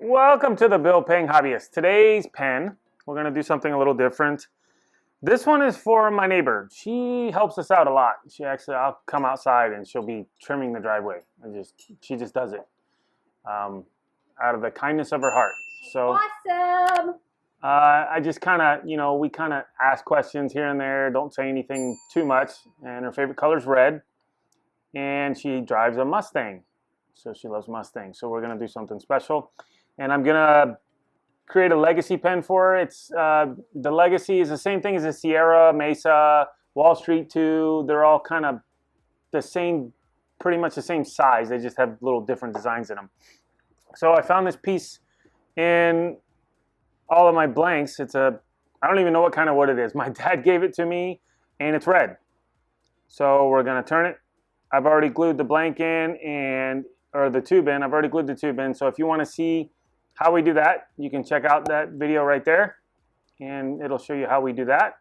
Welcome to the Bill Paying Hobbyists. Today's pen, we're going to do something a little different. This one is for my neighbor. She helps us out a lot. I'll come outside and she'll be trimming the driveway. She just does it out of the kindness of her heart. So awesome. I just kind of, we kind of ask questions here and there. Don't say anything too much. And her favorite color is red. And she drives a Mustang. So she loves Mustangs. So we're going to do something special. And I'm going to create a legacy pen for her. The legacy is the same thing as the Sierra, Mesa, Wall Street 2. They're all kind of the same, pretty much the same size. They just have little different designs in them. So I found this piece in all of my blanks. I don't even know what kind of wood it is. My dad gave it to me and it's red. So we're going to turn it. I've already glued the blank in or the tube in. I've already glued the tube in. So if you want to see how we do that, you can check out that video right there and it'll show you how we do that.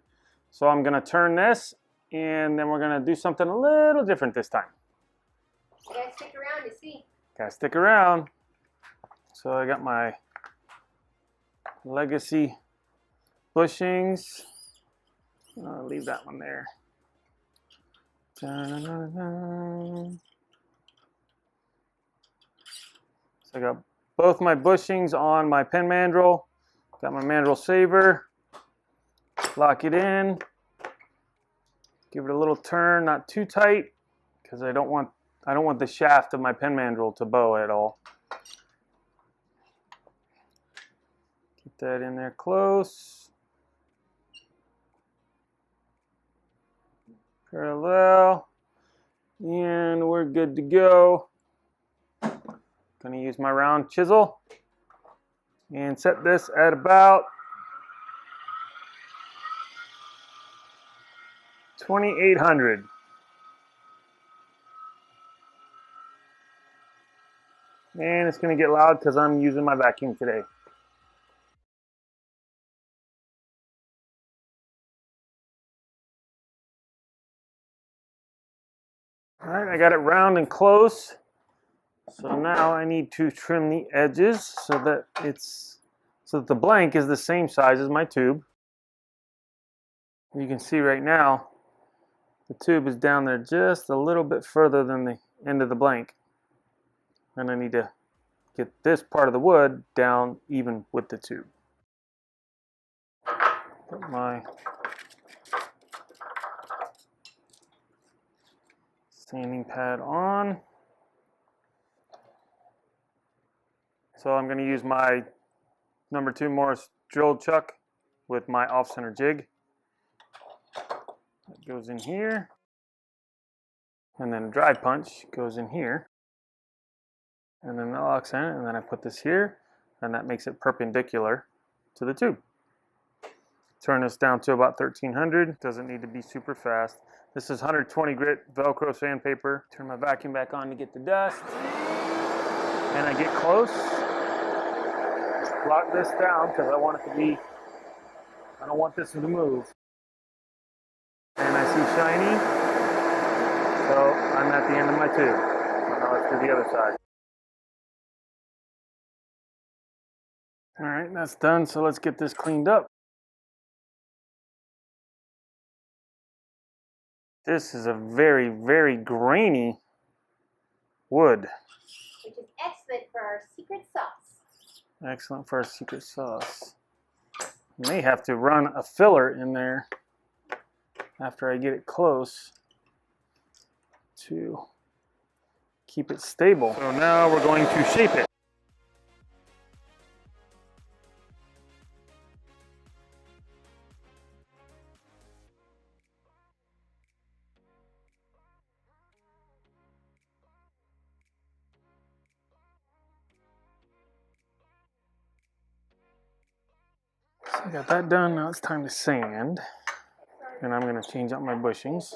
So I'm going to turn this and then we're going to do something a little different this time. You gotta stick around to see. Gotta stick around. So I got my legacy bushings. I'll leave that one there. So I got both my bushings on my pen mandrel. Got my mandrel saver. Lock it in. Give it a little turn, not too tight, because I don't want the shaft of my pen mandrel to bow at all. Get that in there close. Parallel. And we're good to go. Gonna use my round chisel and set this at about 2800. And it's gonna get loud because I'm using my vacuum today. All right, I got it round and close. So now I need to trim the edges so that the blank is the same size as my tube. You can see right now the tube is down there just a little bit further than the end of the blank. And I need to get this part of the wood down even with the tube. Put my sanding pad on. So I'm going to use my number 2 Morris drill chuck with my off-center jig. That goes in here. And then a dry punch goes in here. And then that locks in it, and then I put this here, and that makes it perpendicular to the tube. Turn this down to about 1300. Doesn't need to be super fast. This is 120 grit Velcro sandpaper. Turn my vacuum back on to get the dust. And I get close. Lock this down because I don't want this to move. And I see shiny. So I'm at the end of my tube. Now let's do the other side. All right, that's done. So let's get this cleaned up. This is a very, very grainy wood. Which is excellent for our secret sauce. Excellent for our secret sauce. May have to run a filler in there after I get it close to keep it stable. So now we're going to shape it. So I got that done. Now it's time to sand. And I'm going to change out my bushings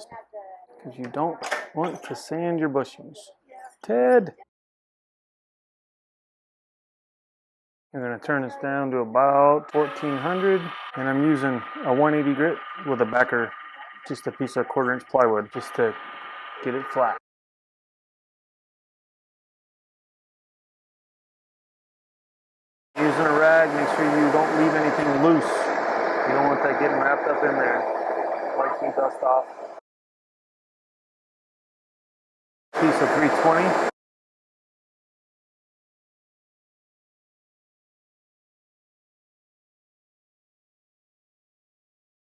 because you don't want to sand your bushings. Ted! I'm going to turn this down to about 1400. And I'm using a 180 grit with a backer, just a piece of 1/4 inch plywood just to get it flat. using a rag, make sure you don't leave anything loose. You don't want that getting wrapped up in there. Wipe some dust off. Piece of 320.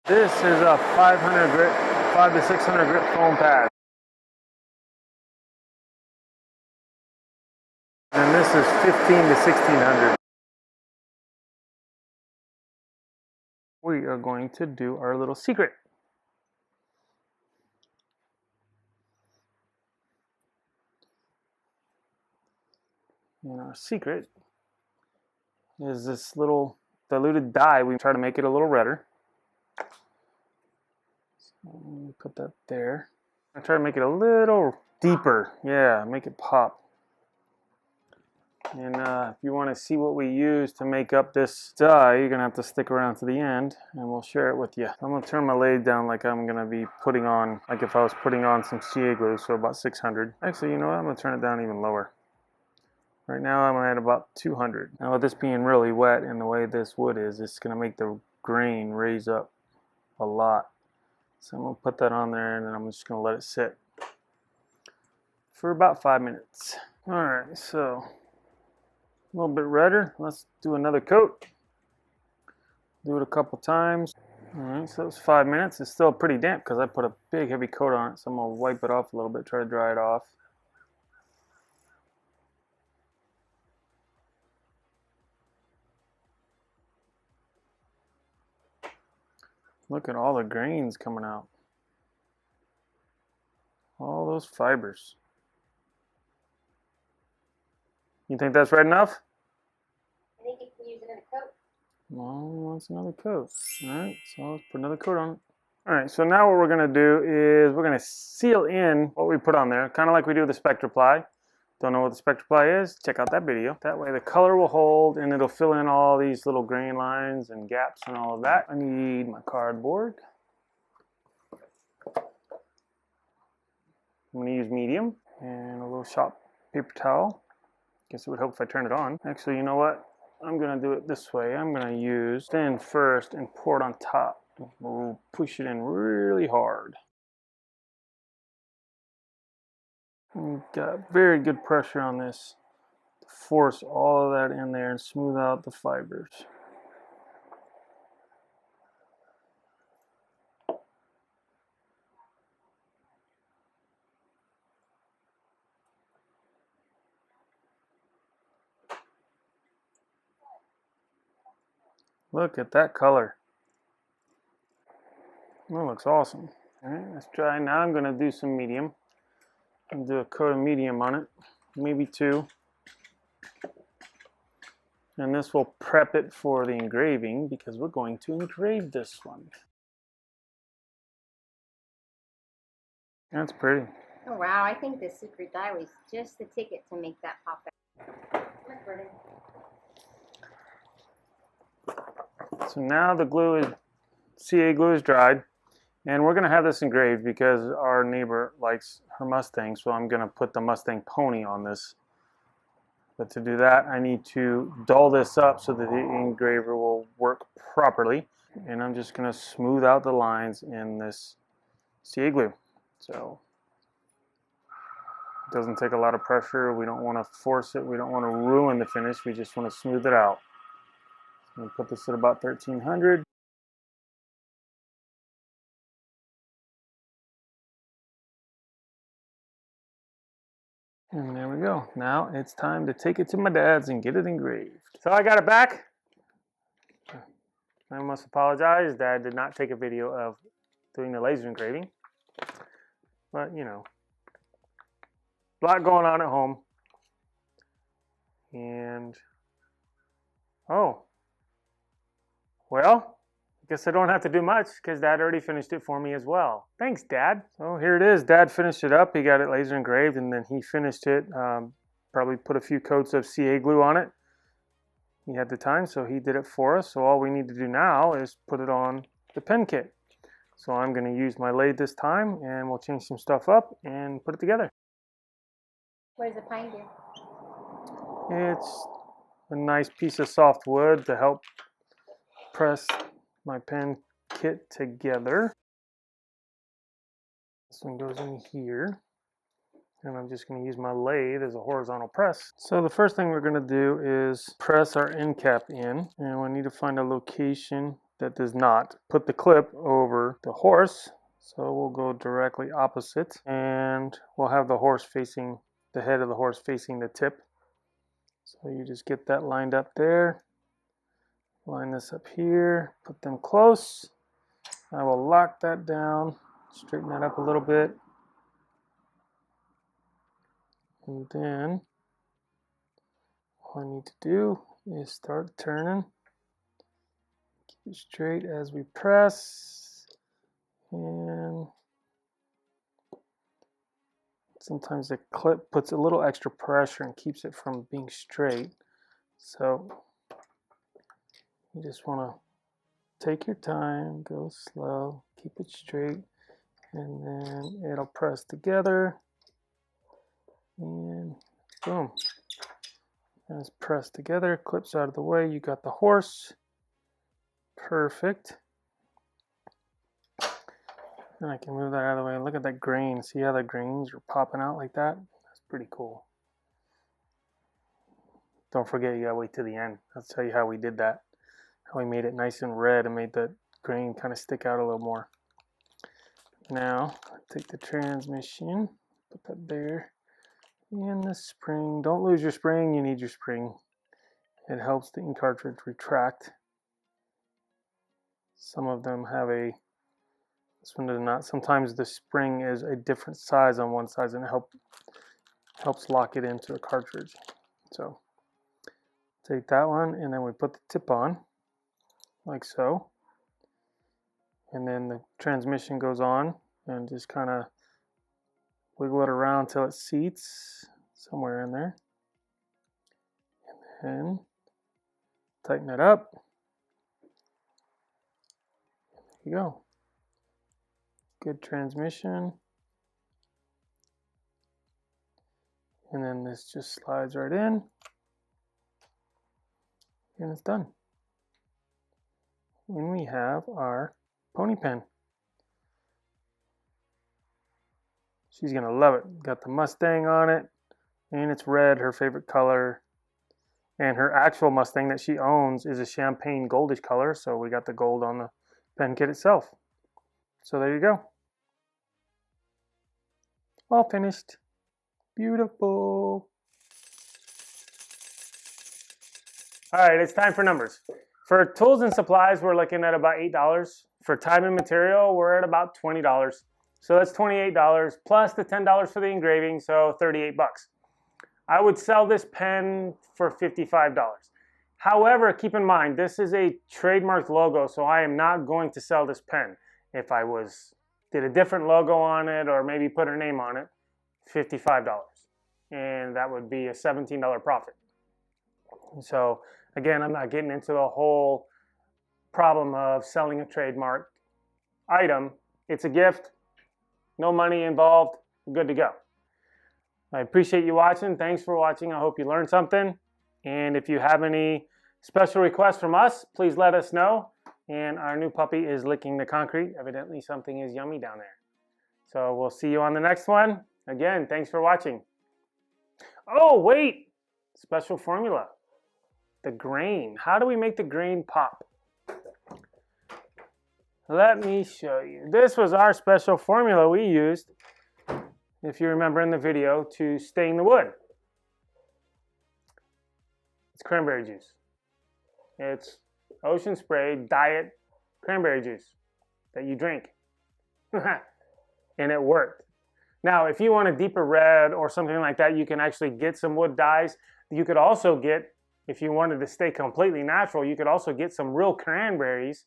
This is a 500 grit, 5 to 600 grit foam pad. And this is 15 to 1600. We are going to do our little secret. And our secret is this little diluted dye. We try to make it a little redder. So put that there. I try to make it a little deeper. Yeah, make it pop. And if you want to see what we use to make up this dye, you're going to have to stick around to the end and we'll share it with you. I'm going to turn my lathe down like I'm going to be putting on, like if I was putting on some CA glue, so about 600. Actually, you know what? I'm going to turn it down even lower. Right now I'm at about 200. Now with this being really wet and the way this wood is, it's going to make the grain raise up a lot. So I'm going to put that on there and then I'm just going to let it sit for about 5 minutes. Alright, so a little bit redder. Let's do another coat. Do it a couple times. Alright, so it's 5 minutes. It's still pretty damp because I put a big heavy coat on it, so I'm going to wipe it off a little bit, try to dry it off. Look at all the grains coming out. All those fibers. You think that's red enough? I think you can use another coat. Well, he wants another coat. Alright, so let's put another coat on it. Alright, so now what we're going to do is we're going to seal in what we put on there, kind of like we do with the SpectraPly. Don't know what the SpectraPly is? Check out that video. That way the color will hold and it'll fill in all these little grain lines and gaps and all of that. I need my cardboard. I'm going to use medium and a little shop paper towel. Guess it would help if I turn it on. Actually, you know what? I'm going to do it this way. I'm going to use thin first and pour it on top. We'll push it in really hard. And got very good pressure on this to force all of that in there and smooth out the fibers. Look at that color. That looks awesome. All right, let's try. Now I'm going to do some medium. I'll do a coat of medium on it, maybe 2. And this will prep it for the engraving because we're going to engrave this one. That's pretty. Oh wow, I think the secret dye was just the ticket to make that pop out. So now the glue is, CA glue is dried. And we're going to have this engraved because our neighbor likes her Mustang, so I'm going to put the Mustang pony on this. But to do that, I need to dull this up so that the engraver will work properly. And I'm just going to smooth out the lines in this CA glue. So it doesn't take a lot of pressure. We don't want to force it. We don't want to ruin the finish. We just want to smooth it out. I'm going to put this at about 1300. And there we go. Now it's time to take it to my dad's and get it engraved. So I got it back. I must apologize. Dad did not take a video of doing the laser engraving. But, you know, a lot going on at home. And, oh, well, I guess I don't have to do much because Dad already finished it for me as well. Thanks, Dad. So here it is. Dad finished it up. He got it laser engraved and then he finished it. Probably put a few coats of CA glue on it. He had the time, so he did it for us. So all we need to do now is put it on the pen kit. So I'm going to use my lathe this time and we'll change some stuff up and put it together. What does the pine do? It's a nice piece of soft wood to help press my pen kit together. This one goes in here, and I'm just going to use my lathe as a horizontal press. So the first thing we're going to do is press our end cap in, and we need to find a location that does not put the clip over the horse. So we'll go directly opposite, and we'll have the horse facing, the head of the horse facing the tip. So you just get that lined up there. Line this up here, put them close. I will lock that down, straighten that up a little bit. And then all I need to do is start turning. Keep it straight as we press. And sometimes the clip puts a little extra pressure and keeps it from being straight. So you just want to take your time, go slow, keep it straight, and then it'll press together. And boom. And it's pressed together, clips out of the way. You got the horse. Perfect. And I can move that out of the way. Look at that grain. See how the grains are popping out like that? That's pretty cool. Don't forget, you gotta wait to the end. I'll tell you how we did that. How we made it nice and red and made the grain kind of stick out a little more. Now, take the transmission, put that there. And the spring, don't lose your spring, you need your spring. It helps the ink cartridge retract. Some of them have a, this one does not. Sometimes the spring is a different size on one side and it helps lock it into a cartridge. So take that one and then we put the tip on, like so. And then the transmission goes on and just kind of wiggle it around till it seats somewhere in there. And then tighten it up. There you go. Good transmission. And then this just slides right in. And it's done. And we have our pony pen. She's gonna love it. Got the Mustang on it, and it's red, her favorite color. And her actual Mustang that she owns is a champagne goldish color, so we got the gold on the pen kit itself. So there you go. All finished. Beautiful. All right, it's time for numbers. For tools and supplies, we're looking at about $8. For time and material, we're at about $20. So that's $28 plus the $10 for the engraving, so 38 bucks. I would sell this pen for $55. However, keep in mind, this is a trademarked logo, so I am not going to sell this pen. If I did a different logo on it or maybe put her name on it, $55. And that would be a $17 profit. So again, I'm not getting into the whole problem of selling a trademarked item. It's a gift, no money involved, good to go. I appreciate you watching. Thanks for watching. I hope you learned something. And if you have any special requests from us, please let us know. And our new puppy is licking the concrete. Evidently something is yummy down there. So we'll see you on the next one. Again, thanks for watching. Oh, wait! Special formula. The grain. How do we make the grain pop? Let me show you. This was our special formula we used, if you remember in the video, to stain the wood. It's cranberry juice. It's ocean spray diet cranberry juice that you drink. And it worked. Now, if you want a deeper red or something like that, you can actually get some wood dyes. You could also get, if you wanted to stay completely natural, you could also get some real cranberries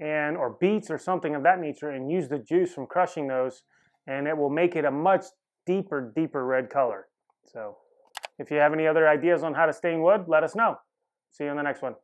or beets or something of that nature and use the juice from crushing those, and it will make it a much deeper red color. So if you have any other ideas on how to stain wood, let us know. See you in the next one.